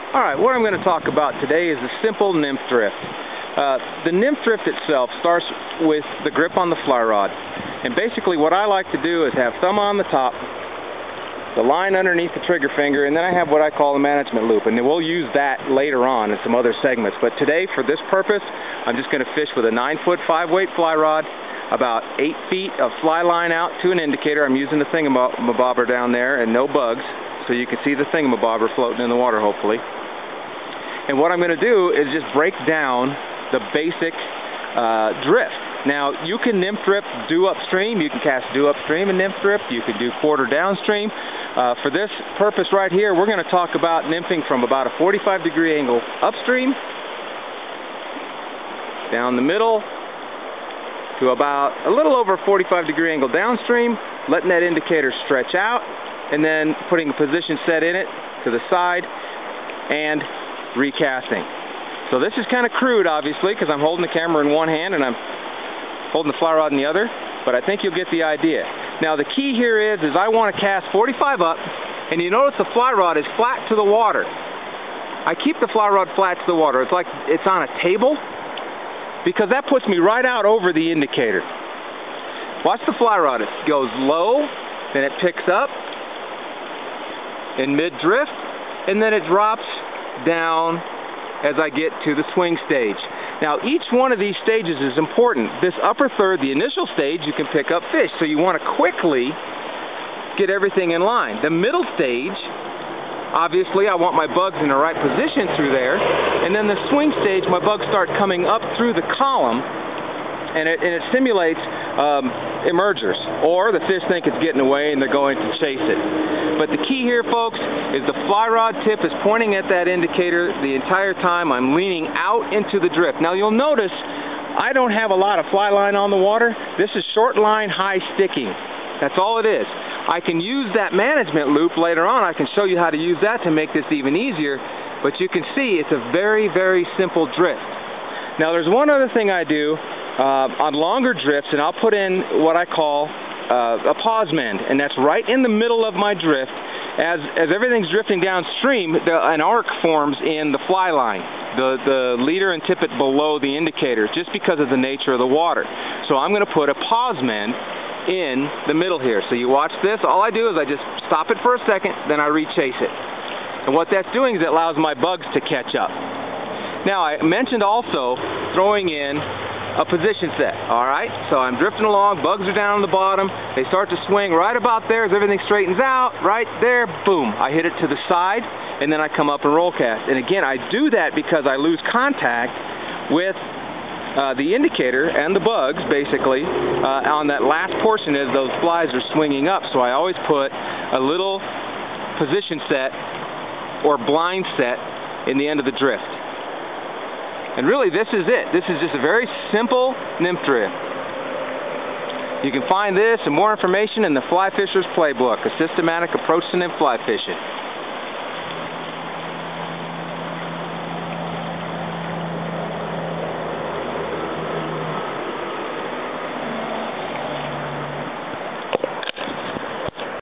Alright, what I'm going to talk about today is a simple nymph drift. The nymph drift itself starts with the grip on the fly rod. And basically what I like to do is have thumb on the top, the line underneath the trigger finger, and then I have what I call a management loop. And then we'll use that later on in some other segments. But today, for this purpose, I'm just going to fish with a 9-foot 5-weight fly rod, about 8 feet of fly line out to an indicator. I'm using the thingamabobber down there and no bugs, so you can see the thingamabobber floating in the water, hopefully. And what I'm going to do is just break down the basic drift. Now, you can nymph drift due upstream. You can cast due upstream and nymph drift. You can do quarter downstream. For this purpose right here, we're going to talk about nymphing from about a 45-degree angle upstream, down the middle, to about a little over a 45-degree angle downstream, letting that indicator stretch out, and then putting a position set in it to the side, and recasting. So this is kind of crude, obviously, because I'm holding the camera in one hand and I'm holding the fly rod in the other, but I think you'll get the idea. Now the key here is I want to cast 45 up, and you notice the fly rod is flat to the water. I keep the fly rod flat to the water. It's like it's on a table, because that puts me right out over the indicator. Watch the fly rod. It goes low, then it picks up in mid-drift, and then it drops down as I get to the swing stage. Now, each one of these stages is important. This upper third, the initial stage, you can pick up fish, so you want to quickly get everything in line. The middle stage, obviously, I want my bugs in the right position through there, and then the swing stage, my bugs start coming up through the column, and it simulates emergers, or the fish think it's getting away and they're going to chase it. But the key here, folks, is the fly rod tip is pointing at that indicator the entire time. I'm leaning out into the drift. Now you'll notice I don't have a lot of fly line on the water. This is short line, high sticking. That's all it is. I can use that management loop later on. I can show you how to use that to make this even easier, but you can see it's a very, very simple drift. Now there's one other thing I do on longer drifts, and I'll put in what I call a pause mend, and that's right in the middle of my drift. As everything's drifting downstream, an arc forms in the fly line, the leader and tippet below the indicator, just because of the nature of the water. So I'm going to put a pause mend in the middle here. So you watch this. All I do is I just stop it for a second, then I re-chase it. And what that's doing is it allows my bugs to catch up. Now, I mentioned also throwing in a position set. Alright, so I'm drifting along, bugs are down on the bottom, they start to swing right about there as everything straightens out, right there, boom, I hit it to the side, and then I come up and roll cast. And again, I do that because I lose contact with the indicator and the bugs, basically, on that last portion as those flies are swinging up. So I always put a little position set or blind set in the end of the drift. And really, this is it. This is just a very simple nymph drift. You can find this and more information in the Fly Fishers Playbook, a systematic approach to nymph fly fishing.